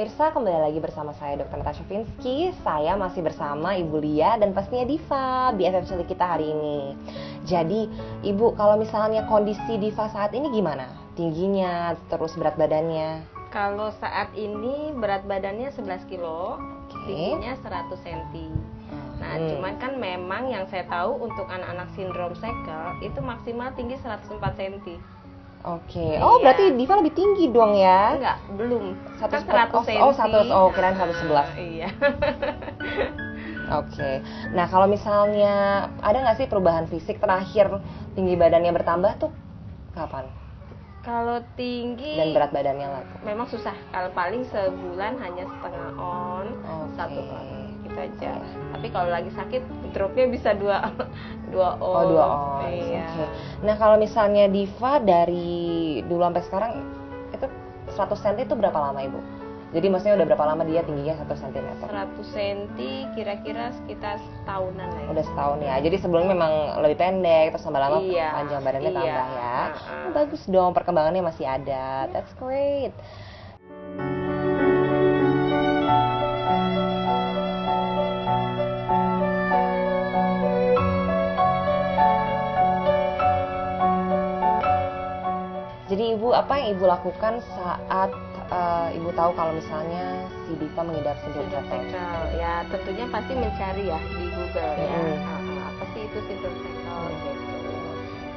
pemirsa, kembali lagi bersama saya Dr. Natasha Finsky. Saya masih bersama Ibu Lia dan pastinya Diva, BFF cilik kita hari ini. Jadi, Ibu, kalau misalnya kondisi Diva saat ini gimana? Tingginya, terus berat badannya? Kalau saat ini berat badannya 11 kilo, tingginya 100 cm. Nah, cuman kan memang yang saya tahu untuk anak-anak sindrom Shackle itu maksimal tinggi 104 cm. Oke. Oh, berarti Diva lebih tinggi dong ya? Enggak, belum. 100 cm. Oh, 100. Oh, kirain 111. Iya. Oke. Nah, kalau misalnya ada nggak sih perubahan fisik terakhir tinggi badannya bertambah tuh kapan? Kalau tinggi Dan berat badannya lah. memang susah. Kalau paling sebulan hanya setengah on, Oke. 1 on gitu aja. Tapi kalau lagi sakit dropnya bisa 2 on. Oh, 2 on. Iya. Oke. Nah, kalau misalnya Diva dari dulu sampai sekarang itu 100 cm itu berapa lama, Ibu? Jadi maksudnya udah berapa lama dia tingginya 1 cm? 100 cm kira-kira sekitar setahunan lah ya. Udah setahun ya. Jadi sebelumnya memang lebih pendek, terus lama-lama Iya. panjang badannya Iya. tambah ya. Oh, bagus dong, perkembangannya masih ada. That's great. Jadi Ibu, apa yang Ibu lakukan saat Ibu tahu kalau misalnya si Diva mengidap sindrom Shackle? Ya tentunya pasti mencari ya di Google ya. Apa sih itu sindrom Shackle gitu.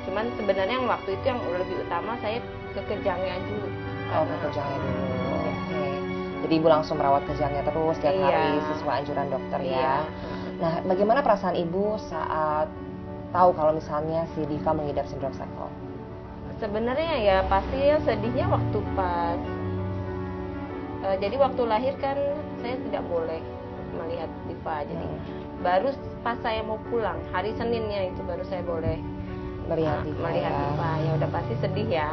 Cuman sebenarnya yang waktu itu yang lebih utama saya ke kejangnya dulu. Oh, ke kejangnya dulu. Oke. Jadi Ibu langsung merawat kejangnya terus tiap hari sesuai anjuran dokter ya. Nah, bagaimana perasaan Ibu saat tahu kalau misalnya si Diva mengidap sindrom Shackle? Sebenarnya ya pasti ya sedihnya waktu pas jadi waktu lahir kan saya tidak boleh melihat Diva. Jadi baru pas saya mau pulang hari Seninnya itu baru saya boleh Melihat Diva. Ya udah pasti sedih ya.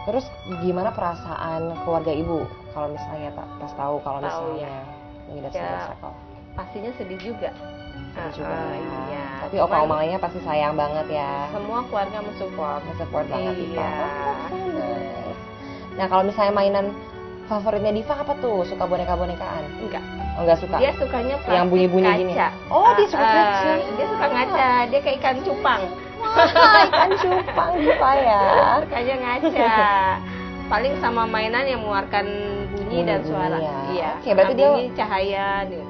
Terus gimana perasaan keluarga Ibu kalau misalnya pas tahu kalau misalnya mengidap sindrom Shackle? Pastinya sedih juga. Iya. Tapi oma-omanya pasti sayang banget ya. Semua keluarga mensupport banget Diva. Iya. Nice. Nah, kalau misalnya mainan favoritnya Diva apa tuh? Suka boneka-bonekaan? Enggak. Oh, enggak suka? Dia sukanya plastik yang bunyi-bunyi kaca. Gini. Oh, dia suka kaca. Dia suka ngaca. Dia kayak ikan cupang. Wah, ikan cupang Diva ya. Sukanya ngaca. Paling sama mainan yang mengeluarkan bunyi dan suara. Ya. Iya. Oke, berarti dia cahaya gitu.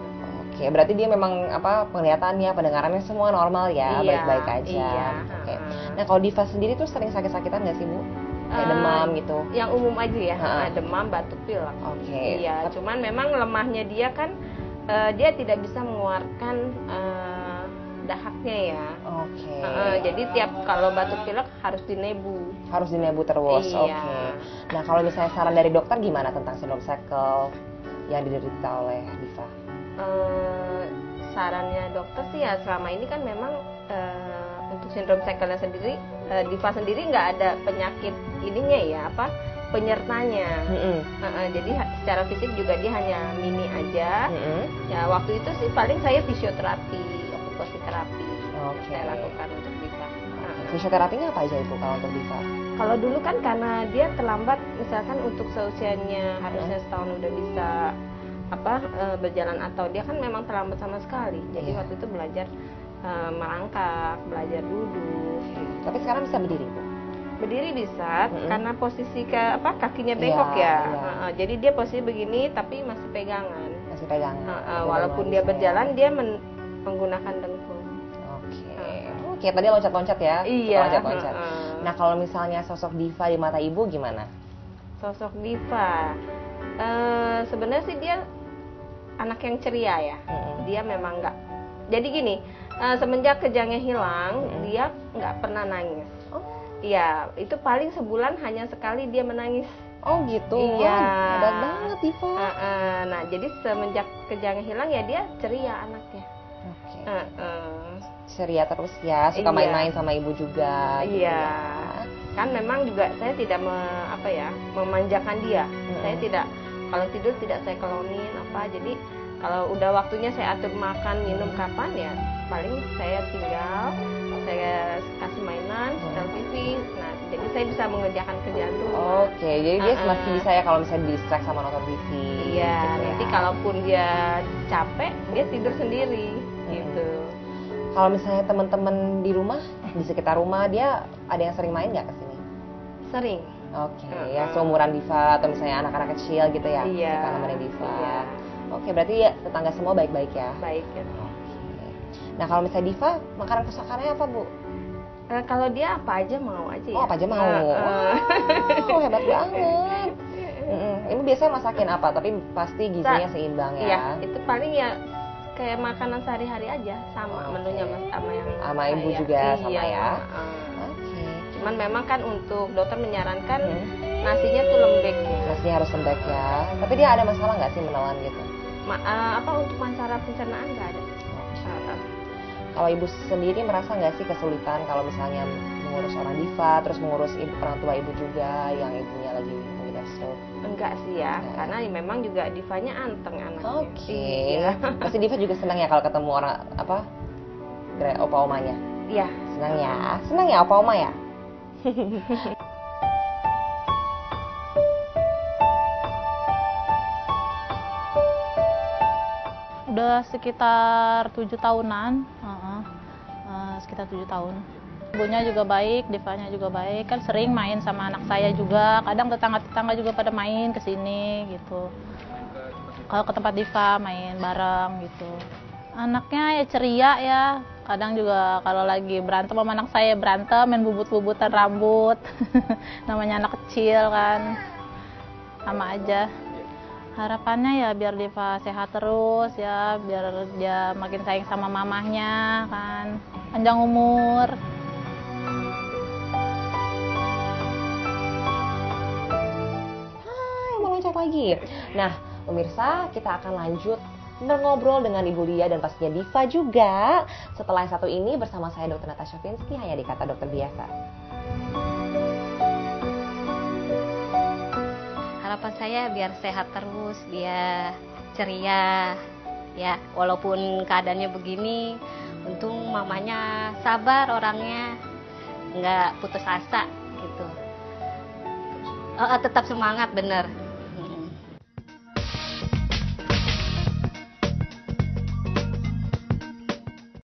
Oke, berarti dia memang penglihatannya, pendengarannya semua normal ya, baik-baik aja. Iya. Oke. Nah, kalau Diva sendiri tuh sering sakit-sakitan nggak sih, Bu? Kayak demam gitu? Yang umum aja ya, demam, batuk pilek. Oke. Iya, cuman memang lemahnya dia kan dia tidak bisa mengeluarkan dahaknya ya. Oke. Jadi tiap kalau batuk pilek harus dinebu. Harus dinebu terus. Iya. Oke. Nah, kalau misalnya saran dari dokter gimana tentang sindrom Shackle yang diderita oleh Diva? Sarannya dokter sih ya selama ini kan memang untuk sindrom Shackle-nya sendiri Diva sendiri nggak ada penyakit ininya ya penyertanya. Jadi secara fisik juga dia hanya mini aja. Ya waktu itu sih paling saya fisioterapi, okupasi terapi saya lakukan untuk Diva. Fisioterapinya apa aja Ibu kalau untuk Diva? Kalau dulu kan karena dia terlambat, misalkan untuk seusianya harusnya setahun udah bisa berjalan atau dia kan memang terlambat sama sekali. Jadi waktu itu belajar merangkak, belajar duduk. Tapi sekarang bisa berdiri, Bu? Berdiri bisa karena posisi kakinya bengkok ya. Jadi dia posisi begini tapi masih pegangan. Masih pegangan. Walaupun dia berjalan dia menggunakan dengkul. Oke, tadi loncat-loncat ya? Iya. Loncat-loncat. Nah, kalau misalnya sosok Diva di mata Ibu gimana? Sosok Diva, sebenarnya sih dia anak yang ceria ya. Dia memang nggak. Jadi gini, semenjak kejangnya hilang, dia nggak pernah nangis. Iya, itu paling sebulan hanya sekali dia menangis. Oh gitu. Iya. Hebat banget Diva. Nah, jadi semenjak kejangnya hilang ya dia ceria anaknya. Oke. Ceria terus ya, suka main-main sama Ibu juga. Iya. Gitu ya. Kan memang juga saya tidak memanjakan dia. Saya tidak, kalau tidur tidak saya kelonin jadi Kalau udah waktunya saya atur makan minum kapan ya, paling saya tinggal, saya kasih mainan, setel TV. Nah, jadi saya bisa mengerjakan kerjaan rumah. Oke, jadi dia masih bisa ya kalau misalnya distract sama nonton TV. Iya, gitu ya. nanti kalaupun dia capek, dia tidur sendiri gitu. Kalau misalnya teman-teman di rumah, di sekitar rumah, dia ada yang sering main nggak ke sini? Sering. Oke, ya seumuran Diva atau misalnya anak-anak kecil gitu ya, Iya. suka nemenin Diva. Iya. Oke, berarti ya tetangga semua baik-baik ya? Baik ya. Oke. Nah, kalau misalnya Diva, makanan kesukaannya apa, Bu? Kalau dia apa aja mau aja ya. Oh, apa aja mau? Wow, hebat banget. Ini biasanya masakin apa? Tapi pasti gizinya seimbang ya? Iya, itu paling ya kayak makanan sehari-hari aja, sama menunya sama yang sama ibu saya. juga sama Iya, ya? Oke. Cuman memang kan untuk dokter menyarankan nasinya tuh lembek ya. Nasinya harus lembek ya. Tapi dia ada masalah nggak sih menelan gitu? Untuk masalah pencernaan nggak ada. Kalau ibu sendiri merasa nggak sih kesulitan kalau misalnya mengurus orang Diva, terus mengurus orang tua ibu juga yang ibunya lagi mengidap stroke? Enggak sih ya, karena memang juga Divanya anteng anaknya. Oke. Iya. Pasti Diva juga senang ya kalau ketemu orang opa omanya? Iya. Senang ya opa oma ya? Udah sekitar 7 tahunan, sekitar 7 tahun. Ibunya juga baik, Divanya juga baik, kan sering main sama anak saya juga, kadang tetangga-tetangga juga pada main ke sini gitu. Kalau ke tempat Diva main bareng gitu. Anaknya ya ceria ya, kadang juga kalau lagi berantem sama anak saya berantem, main bubut-bubutan rambut. Namanya anak kecil kan, sama aja. Harapannya ya biar Diva sehat terus ya, biar dia makin sayang sama mamahnya kan, panjang umur. Hai, mau loncat lagi. Nah, pemirsa, kita akan lanjut ngobrol dengan Ibu Lia dan pastinya Diva juga setelah yang satu ini bersama saya Dr. Natasha Finsky hanya di Kata Dokter Biasa. Harapan saya biar sehat terus, dia ceria, ya walaupun keadaannya begini, untung mamanya sabar orangnya, nggak putus asa gitu. Tetap semangat bener.